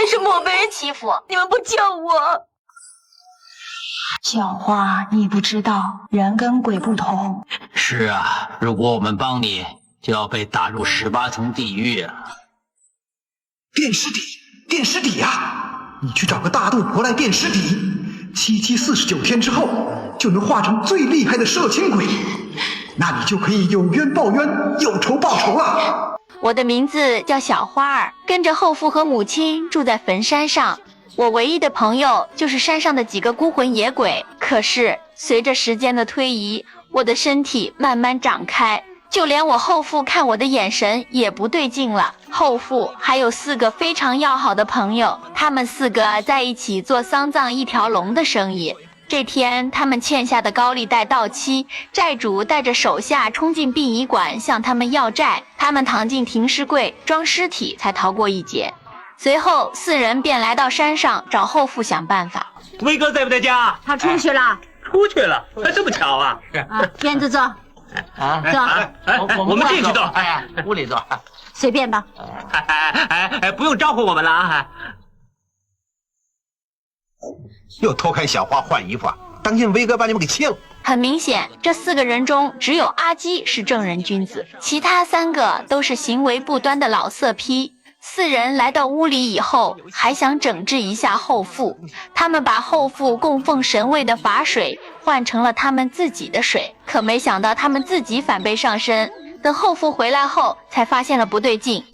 为什么我被人欺负？你们不救我？小花，你不知道，人跟鬼不同。是啊，如果我们帮你，就要被打入18层地狱了。垫尸底，垫尸底呀！你去找个大肚婆来垫尸底，7749天之后，就能化成最厉害的摄青鬼，那你就可以有冤报冤，有仇报仇了。我的名字叫小花儿，跟着后父和母亲住在坟山上。我唯一的朋友就是山上的几个孤魂野鬼。可是随着时间的推移，我的身体慢慢长开，就连我后父看我的眼神也不对劲了。后父还有4个非常要好的朋友，他们4个在一起做丧葬一条龙的生意。这天，他们欠下的高利贷到期，债主带着手下冲进殡仪馆向他们要债，他们躺进停尸柜装尸体才逃过一劫。随后4人便来到山上找后父想办法。威哥在不在家？他出去了。出去了？还这么巧啊？院子坐。我们进去坐。屋里坐。随便吧。不用招呼我们了啊。又偷看小花换衣服啊！当心威哥把你们给切了。很明显，这4个人中只有阿基是正人君子，其他3个都是行为不端的老色批。4人来到屋里以后，还想整治一下后父。他们把后父供奉神位的法水换成了他们自己的水，可没想到他们自己反被上身。等后父回来后，才发现了不对劲。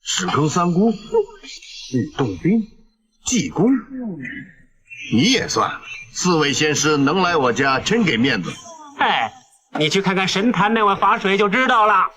石坑三姑、吕洞宾、济公，你也算。4位仙师能来我家，真给面子。你去看看神坛那碗法水就知道了。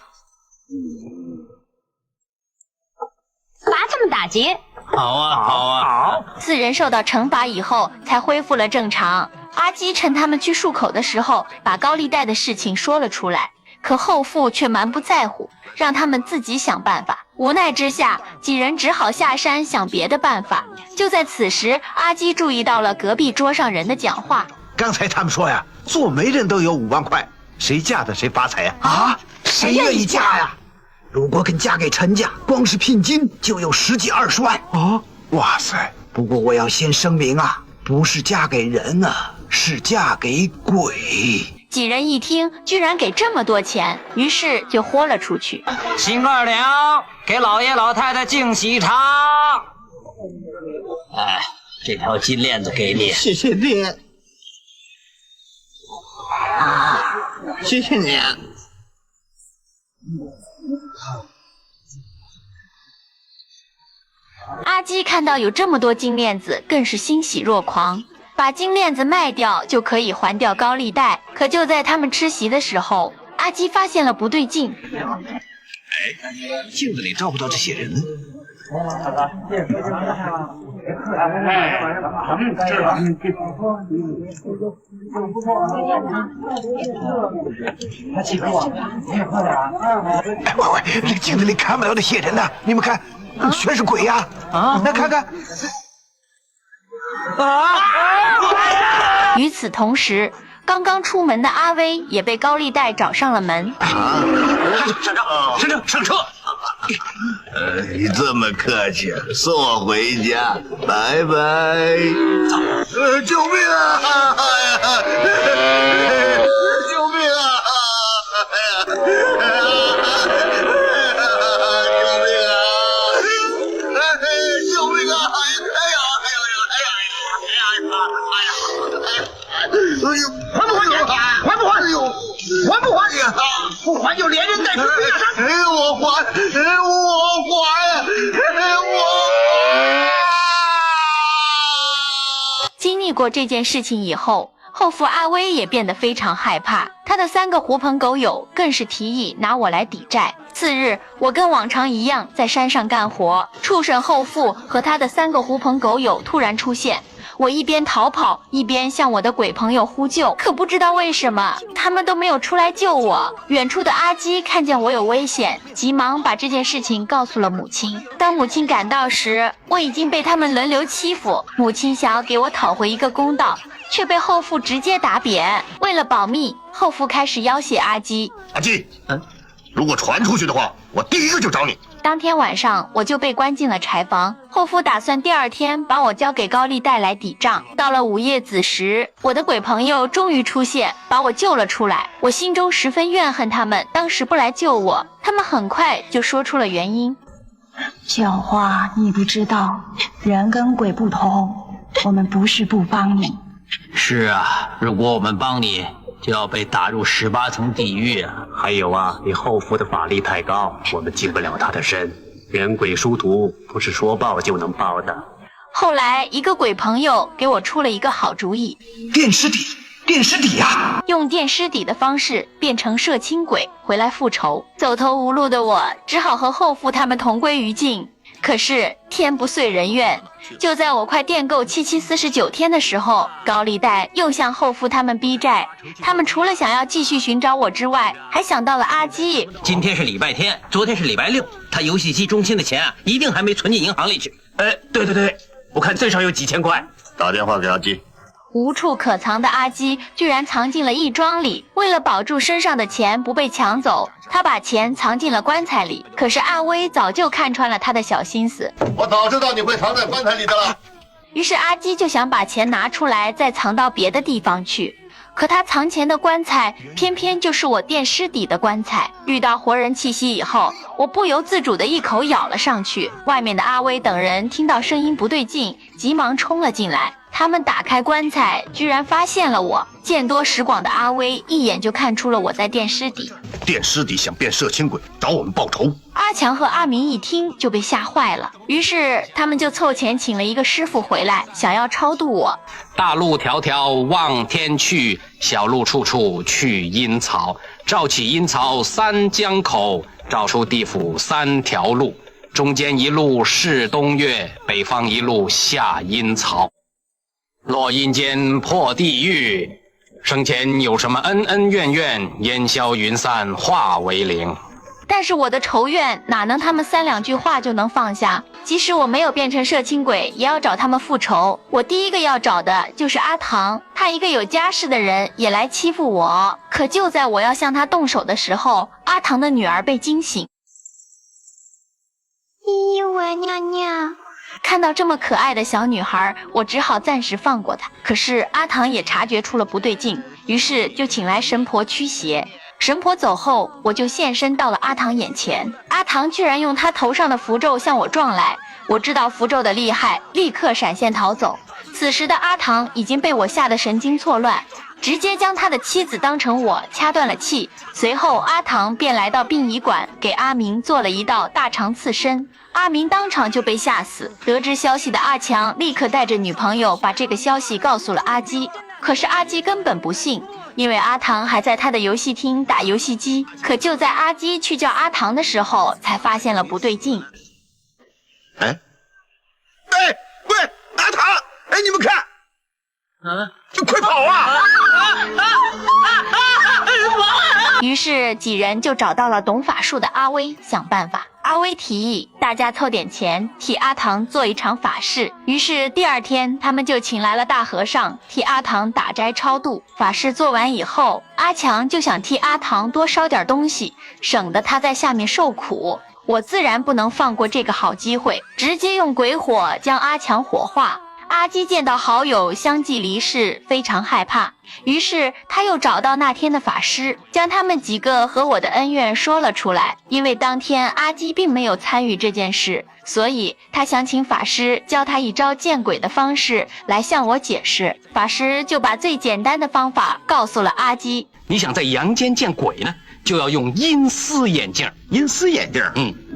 罚他们打劫。好啊，好啊，好。 4人受到惩罚以后，才恢复了正常。阿基趁他们去漱口的时候，把高利贷的事情说了出来。可后父却蛮不在乎，让他们自己想办法。无奈之下，几人只好下山想别的办法。就在此时，阿基注意到了隔壁桌上人的讲话。刚才他们说呀，做媒人都有5万块，谁嫁的谁发财呀！啊，谁愿意嫁呀？如果肯嫁给陈家，光是聘金就有10几20万啊！哇塞！不过我要先声明啊，不是嫁给人啊，是嫁给鬼。几人一听，居然给这么多钱，于是就豁了出去。新2两，给老爷老太太敬喜茶。哎，这条金链子给你。谢谢你。啊，谢谢你。阿基看到有这么多金链子，更是欣喜若狂。把金链子卖掉就可以还掉高利贷。可就在他们吃席的时候，阿基发现了不对劲。哎，镜子里照不到这些人。哎，喂，这个镜子里看不了这些人呢，你们看，全是鬼呀！啊，来看看。与此同时，刚刚出门的阿威也被高利贷找上了门。上车！你这么客气，送我回家，拜拜。救命啊！救命啊！还不还？不还就连人带尸背上山！我还！经历过这件事情以后，后父阿威也变得非常害怕，他的3个狐朋狗友更是提议拿我来抵债。次日，我跟往常一样在山上干活，畜生后父和他的3个狐朋狗友突然出现。我一边逃跑，一边向我的鬼朋友呼救，可不知道为什么，他们都没有出来救我。远处的阿基看见我有危险，急忙把这件事情告诉了母亲。当母亲赶到时，我已经被他们轮流欺负。母亲想要给我讨回一个公道，却被后父直接打扁。为了保密，后父开始要挟阿基。阿基，如果传出去的话，我第一个就找你。当天晚上我就被关进了柴房，后父打算第二天把我交给高利贷来抵账。到了午夜子时，我的鬼朋友终于出现，把我救了出来。我心中十分怨恨他们当时不来救我，他们很快就说出了原因。小花，你不知道，人跟鬼不同，我们不是不帮你。是啊，如果我们帮你，就要被打入18层地狱啊！还有啊，你后父的法力太高，我们进不了他的身。人鬼殊途，不是说报就能报的。后来一个鬼朋友给我出了一个好主意，电尸体呀！用电尸体的方式变成摄青鬼回来复仇。走投无路的我只好和后父他们同归于尽。可是天不遂人愿，就在我快垫够7749天的时候，高利贷又向后父他们逼债。他们除了想要继续寻找我之外，还想到了阿基。今天是礼拜天，昨天是礼拜六，他游戏机中心的钱啊，一定还没存进银行里去。对，我看最少有几千块。打电话给阿基。无处可藏的阿基居然藏进了义庄里，为了保住身上的钱不被抢走，他把钱藏进了棺材里。可是阿威早就看穿了他的小心思，我早知道你会藏在棺材里的了。于是阿基就想把钱拿出来再藏到别的地方去。可他藏钱的棺材偏偏就是我垫尸底的棺材。遇到活人气息以后，我不由自主的一口咬了上去。外面的阿威等人听到声音不对劲，急忙冲了进来。他们打开棺材，居然发现了我。见多识广的阿威一眼就看出了我在垫尸底。垫尸底想变摄青鬼，找我们报仇。阿强和阿明一听就被吓坏了，于是他们就凑钱请了一个师傅回来，想要超度我。大路迢迢望天去，小路处处去阴曹。照起阴曹三江口，照出地府3条路。中间一路是东岳，北方一路下阴曹。落阴间破地狱，生前有什么恩恩怨怨，烟消云散化为零。但是我的仇怨哪能他们3两句话就能放下？即使我没有变成摄青鬼，也要找他们复仇。我第一个要找的就是阿唐，他一个有家室的人也来欺负我。可就在我要向他动手的时候，阿唐的女儿被惊醒。我娘娘。看到这么可爱的小女孩，我只好暂时放过她。可是阿唐也察觉出了不对劲，于是就请来神婆驱邪。神婆走后，我就现身到了阿唐眼前。阿唐居然用他头上的符咒向我撞来，我知道符咒的厉害，立刻闪现逃走。此时的阿唐已经被我吓得神经错乱，直接将他的妻子当成我掐断了气。随后阿唐便来到殡仪馆，给阿明做了一道大肠刺身。阿明当场就被吓死。得知消息的阿强立刻带着女朋友把这个消息告诉了阿基。可是阿基根本不信，因为阿唐还在他的游戏厅打游戏机。可就在阿基去叫阿唐的时候，才发现了不对劲。喂，阿唐，你们看，快跑啊！于是几人就找到了懂法术的阿威，想办法。阿威提议大家凑点钱替阿唐做一场法事。于是第二天他们就请来了大和尚替阿唐打斋超度。法事做完以后，阿强就想替阿唐多烧点东西，省得他在下面受苦。我自然不能放过这个好机会，直接用鬼火将阿强火化。阿基见到好友相继离世，非常害怕，于是他又找到那天的法师，将他们几个和我的恩怨说了出来。因为当天阿基并没有参与这件事，所以他想请法师教他一招见鬼的方式来向我解释。法师就把最简单的方法告诉了阿基。你想在阳间见鬼呢，就要用阴丝眼镜。阴丝眼镜，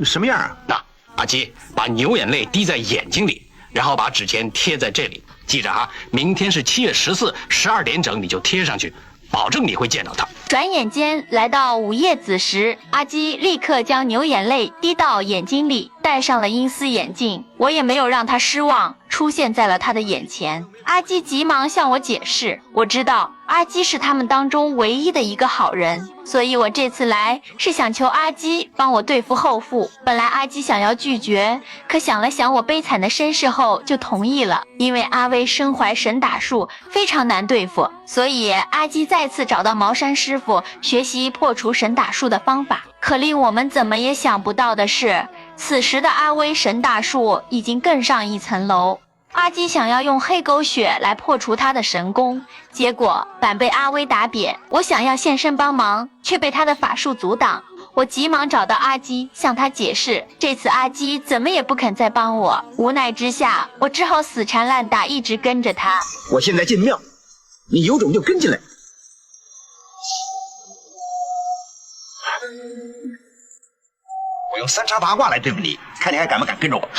什么样啊？那阿基把牛眼泪滴在眼睛里，然后把纸钱贴在这里，记着啊，明天是7月14 12点整，你就贴上去，保证你会见到他。转眼间来到午夜子时，阿基立刻将牛眼泪滴到眼睛里，戴上了阴丝眼镜。我也没有让他失望，出现在了他的眼前。阿基急忙向我解释，我知道阿基是他们当中唯一的一个好人，所以我这次来是想求阿基帮我对付后父。本来阿基想要拒绝，可想了想我悲惨的身世后就同意了，因为阿威身怀神打术，非常难对付，所以阿基再次找到茅山师傅学习破除神打术的方法。可令我们怎么也想不到的是，此时的阿威神打术已经更上一层楼。阿基想要用黑狗血来破除他的神功，结果反被阿威打扁。我想要现身帮忙，却被他的法术阻挡。我急忙找到阿基，向他解释，这次阿基怎么也不肯再帮我。无奈之下，我只好死缠烂打，一直跟着他。我现在进庙，你有种就跟进来。我用三叉八卦来对付你，看你还敢不敢跟着我？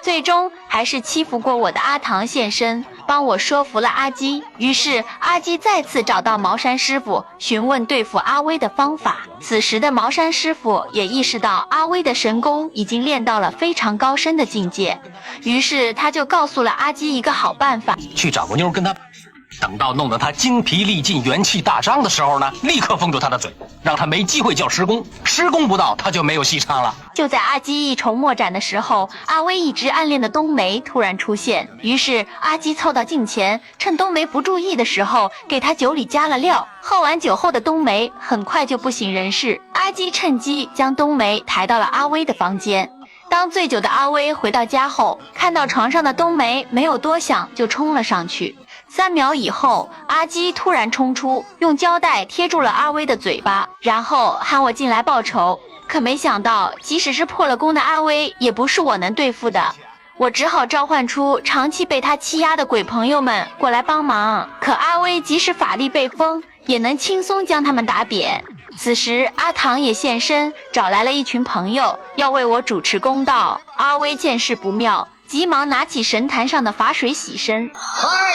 最终还是欺负过我的阿唐现身，帮我说服了阿基。于是阿基再次找到茅山师傅，询问对付阿威的方法。此时的茅山师傅也意识到阿威的神功已经练到了非常高深的境界，于是他就告诉了阿基一个好办法：去找个妞跟他把式，等到弄得他精疲力尽、元气大伤的时候呢，立刻封住他的嘴，让他没机会叫施功，施功不到他就没有戏唱了。就在阿基一筹莫展的时候，阿威一直暗恋的冬梅突然出现，于是阿基凑到近前，趁冬梅不注意的时候，给他酒里加了料。喝完酒后的冬梅很快就不省人事，阿基趁机将冬梅抬到了阿威的房间。当醉酒的阿威回到家后，看到床上的冬梅，没有多想就冲了上去。3秒以后，阿基突然冲出，用胶带贴住了阿威的嘴巴，然后喊我进来报仇。可没想到，即使是破了功的阿威，也不是我能对付的。我只好召唤出长期被他欺压的鬼朋友们过来帮忙。可阿威即使法力被封，也能轻松将他们打扁。此时阿唐也现身，找来了一群朋友，要为我主持公道。阿威见势不妙，急忙拿起神坛上的法水洗身。太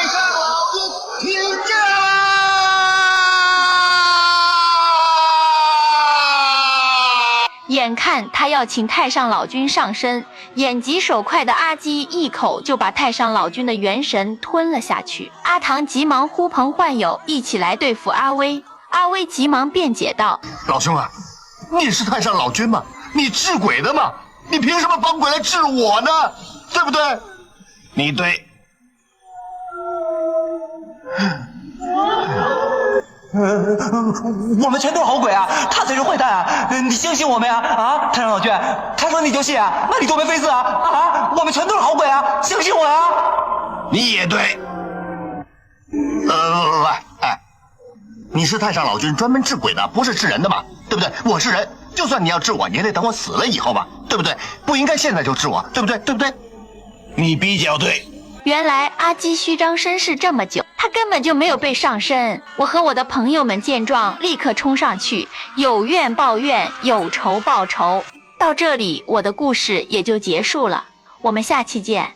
上老君听驾！眼看他要请太上老君上身，眼疾手快的阿基一口就把太上老君的元神吞了下去。阿唐急忙呼朋唤友一起来对付阿威。阿威急忙辩解道：老兄啊，你是太上老君吗？你治鬼的吗？你凭什么帮鬼来治我呢？对不对？你对。我们全都是好鬼啊，他才是坏蛋啊！你相信我们呀！啊，太上老君，他说你就信啊，那你多没费事啊！啊，我们全都是好鬼啊，相信我呀！你也对。哎，你是太上老君专门治鬼的，不是治人的嘛，对不对？我是人，就算你要治我，你也得等我死了以后嘛，对不对？不应该现在就治我，对不对？对不对？你比较对。原来阿基虚张声势这么久，他根本就没有被上身。我和我的朋友们见状，立刻冲上去，有怨报怨，有仇报仇。到这里，我的故事也就结束了。我们下期见。